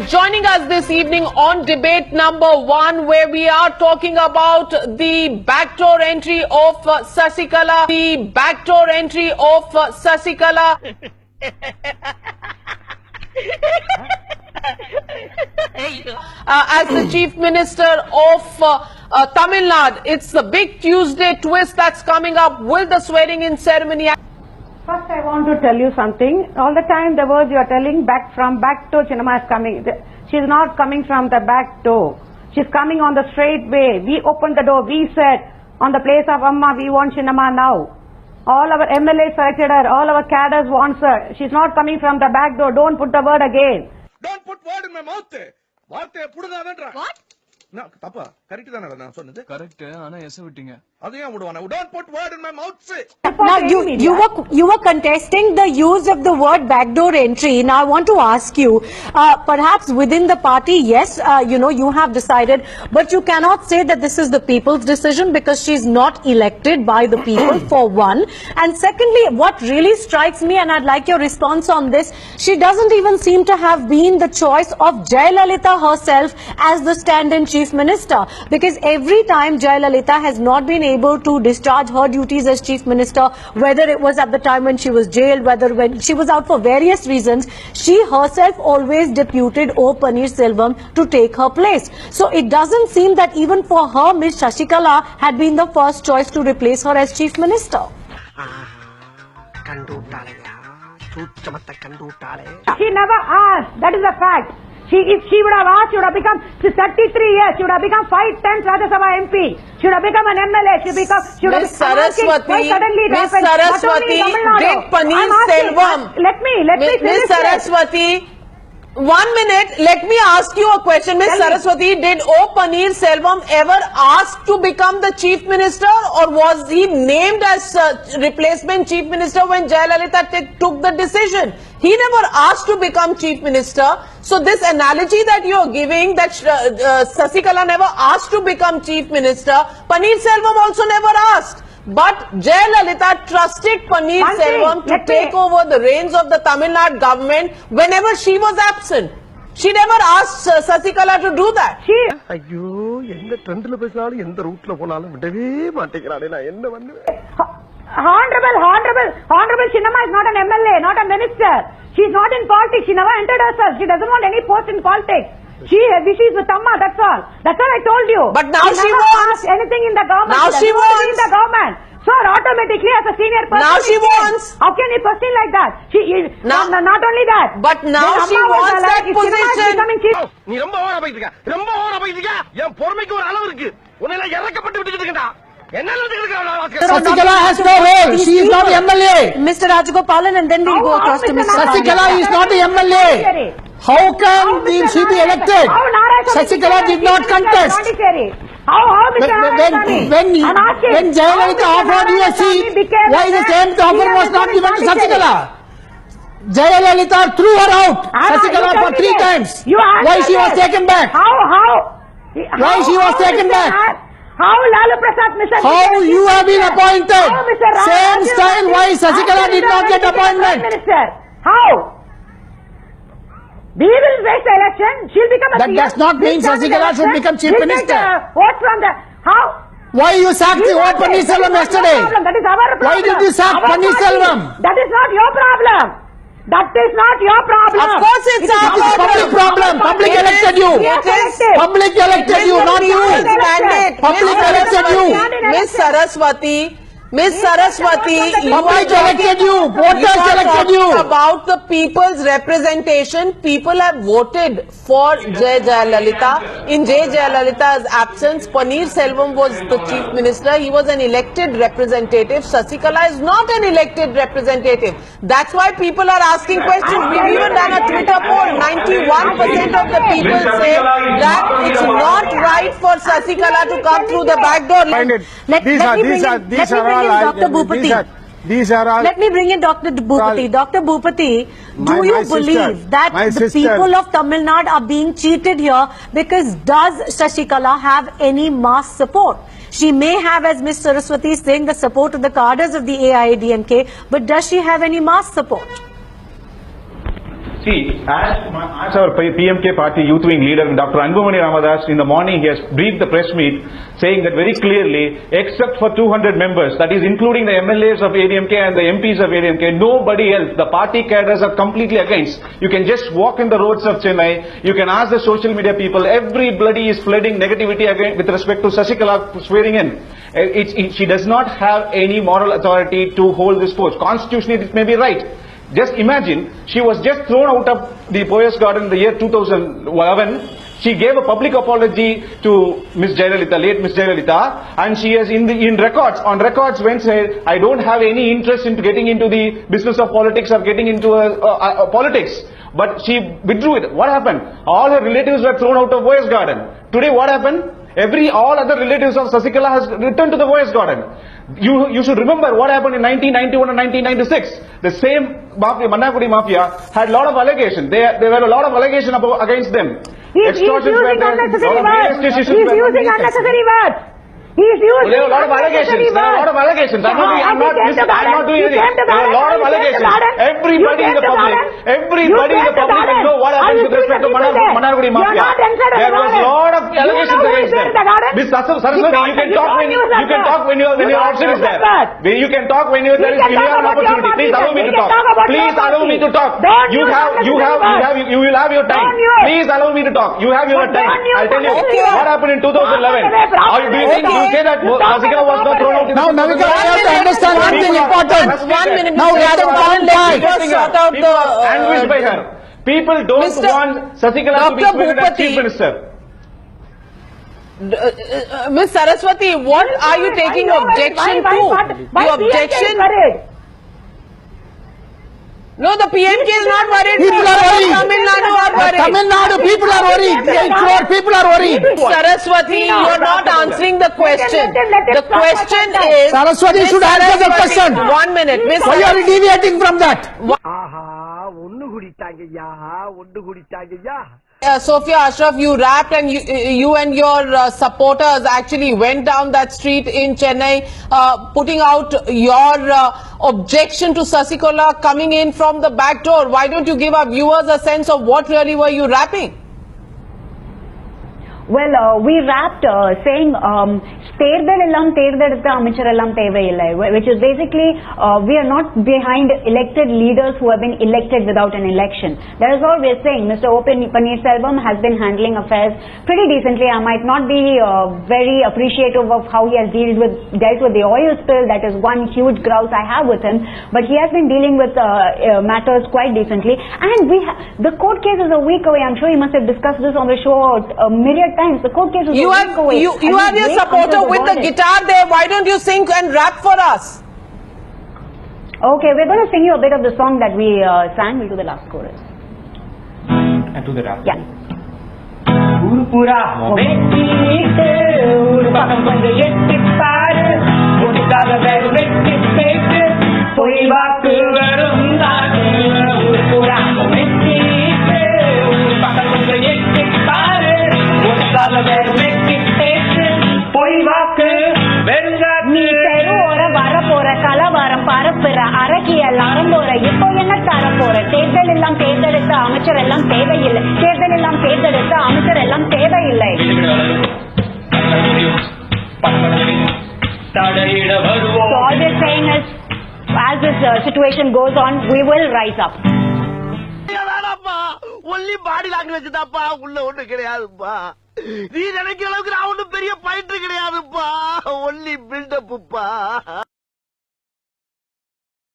Joining us this evening on debate number 1, where we are talking about the backdoor entry of Sasikala. The backdoor entry of Sasikala. As the Chief Minister of Tamil Nadu. It's the big Tuesday twist that's coming up with the swearing-in ceremony. First, I want to tell you something. All the time, the words you are telling back door Chinnamma is coming. She is not coming from the back door. She is coming on the straight way. We opened the door. We said, on the place of Amma, we want Chinnamma now. All our MLAs selected her. All our cadres want her. She is not coming from the back door. Don't put the word again. Don't put word in my mouth. What? No, தப்பா correct தானே நான் சொன்னது correct ஆனா S விட்டீங்க அதையும் விடுவானே don't put word in my mouth. Now you were contesting the use of the word backdoor entry. Now I want to ask you, perhaps within the party, yes, you have decided, but you cannot say that this is the people's decision because she is not elected by the people, for one. And secondly, what really strikes me, and I'd like your response on this, she doesn't even seem to have been the choice of Jayalalitha herself as the stand-in Chief Minister, because every time Jayalalitha has not been able to discharge her duties as Chief Minister, whether it was at the time when she was jailed, whether when she was out for various reasons, she herself always deputed O. Paneerselvam to take her place. So it doesn't seem that even for her, Ms. Sasikala had been the first choice to replace her as Chief Minister. She never asked. That is a fact. If she would have asked, she would have become 33 years. She would have become 5 times Rajya Sabha MP. She would have become an MLA. She would have Miss Saraswati, did Paneerselvam? Let me finish. Miss Saraswati, 1 minute. Let me ask you a question, Miss Saraswati. Did O. Paneerselvam ever ask to become the Chief Minister, or was he named as replacement Chief Minister when Jayalalitha took the decision? He never asked to become Chief Minister. So this analogy that you are giving, that Sasikala never asked to become Chief Minister, Paneerselvam also never asked. But Jayalalitha trusted Paneerselvam to take over the reins of the Tamil Nadu government whenever she was absent. She never asked Sasikala to do that. ஐயோ எந்த ட்ரெண்ட்ல பேசினாலும் எந்த ரூட்ல போனாலும் விடவே மாட்டேங்கிறானே நான் என்ன பண்ணுவேன். Honorable Chinnamma is not an MLA, not a minister. She is not in politics. She never entered herself. She doesn't want any post in politics. She is with Amma, that's all. That's all I told you. But now she wants anything in the government. Now she wants in the government. So automatically as a senior person. Now she wants. How can you question like that? She is not only that. But now she wants that position. நீ ரொம்ப ஓவரா போயிட்டு இருக்க. என் பொறுமைக்கு ஒரு அளவு இருக்கு. உன்னை இறக்கப்பட்டு விட்டுட்டு இருக்கடா. Sasikala has no role. She is not MLA. Mr. Rajagopalan, and then we'll go across to Mr. Sasikala is not the MLA. How can she be elected? Sasikala did not contest. When Jayalalitha offered you a seat, why the same offer was not given to Sasikala? Jayalalitha threw her out. Sasikala for 3 times. Why she was taken back? Why she was taken back? How Lalu Prasad, Mr. How you have been appointed? Same style. Why Sasikala did not get appointment? Minister, how? We will face the election. She'll become a That does not mean Sasikala should become Chief Minister. Vote from the how? Why you sacked the O. Paneerselvam yesterday? That is our problem. Why did you sack Paneerselvam? That is not your problem. That is not your problem. Of course it's our public problem. Public elected you. Public elected you, not you. Public elected you. Miss Saraswati, Public elected you. Voters elected you. About the people's representation, people have voted for Jayalalitha. In Jayalalitha's absence, Paneerselvam was the Chief Minister. He was an elected representative. Sasikala is not an elected representative. That's why people are asking questions. We've even done a Twitter poll. 91% of the people say that it's not right for Sasikala to come through the back door. These are all. Let me bring in Dr. Bhupati. Dr. Bhupati, do you believe that the people of Tamil Nadu are being cheated here? Because does Sasikala have any mass support? She may have, as Ms. Saraswati is saying, the support of the cadres of the AIADMK, but does she have any mass support? See, as our PMK party youth wing leader, Dr. Anbumani Ramadas, in the morning he has briefed the press meet saying that very clearly, except for 200 members, that is including the MLAs of ADMK and the MPs of ADMK, nobody else, the party cadres are completely against. You can just walk in the roads of Chennai, you can ask the social media people, everybody is flooding negativity again with respect to Sasikala swearing in. She does not have any moral authority to hold this post. Constitutionally, it may be right. Just imagine, she was just thrown out of the Poyas Garden in the year 2011. She gave a public apology to Ms. Jayalalitha, late Ms. Jayalalitha, and she has on records when said, I don't have any interest in getting into the business of politics or getting into politics. But she withdrew it. What happened? All her relatives were thrown out of Poyas Garden. Today what happened? All other relatives of Sasikala has returned to the Poyas Garden. You should remember what happened in 1991 and 1996. The same mafia, Mannakudi mafia, had a lot of allegations. There were a lot of allegations against them. He's using unnecessary words. He's using unnecessary words. He's using there are a lot of allegations. There are a lot of allegations. I'm not doing anything. There are a lot of allegations. Everybody in the public will know what happened with respect to Mannakudi mafia. There was a lot of allegations against them. Ms. Saraswati, you can talk when your option is there. You can talk when you have an opportunity. Please allow me to talk. Please allow me to talk. You will have your time. Please allow me to talk. You have your time. I'll tell you what happened in 2011. Do you think you say that Sasikala was not thrown out? Now, Navika, you have to understand one thing important. 1 minute. Now, let them clarify. People are anguished by her. People don't want Sasikala to be appointed as Chief Minister. Ms. Saraswati, what are you taking objection to? The objection? No, the PMK is not worried. People are worried. Tamil Nadu are worried. Tamil Nadu people are worried. 8 crore people are worried. Saraswati, you are not answering the question. The question is... Saraswati should answer the question. 1 minute. Miss Why are you deviating from that? Sophia Ashraf, you rapped and you and your supporters actually went down that street in Chennai, putting out your objection to Sasikala coming in from the back door. Why don't you give our viewers a sense of what really were you rapping? Well, we rapped saying தேர்தலெல்லாம் தேர்ந்தெடுத்த அமைச்சரெல்லாம் தேவையில்லை, which is basically we are not behind elected leaders who have been elected without an election. That is all we are saying. Mr. O. Paneerselvam has been handling affairs pretty decently. I might not be very appreciative of how he has dealt with the oil spill. That is one huge grouse I have with him. But he has been dealing with matters quite decently. And the court case is a week away. I'm sure you must have discussed this on the show a myriad times. The court case is a week away. You have your supporter with the guitar there. Why don't you sing and rap for us? Okay, we're going to sing you a bit of the song that we sang. We'll do the last chorus. And to the rap. Yeah. நீ தெருவோர வரப்போற கலவரம் பரப்புற அரக்கியல் அறந்தோற இப்போ என்ன தரப்போற தேர்தல் எல்லாம் தேர்ந்தெடுத்த அமைச்சர் எல்லாம் தேவையில்லை தேர்தல் எல்லாம் தேர்ந்தெடுத்த அமைச்சர் எல்லாம் தேவையில்லை So all we're saying is as this situation goes on we will rise up. Only body language தான்ப்பா, உள்ள ஒண்ணு கிடையாதுப்பா. நீ நினைக்கிற அளவுக்கு நான் ஒண்ணும் பெரிய பயிற்று கிடையாதுப்பா, ஒன்லி பில்டப்புப்பா.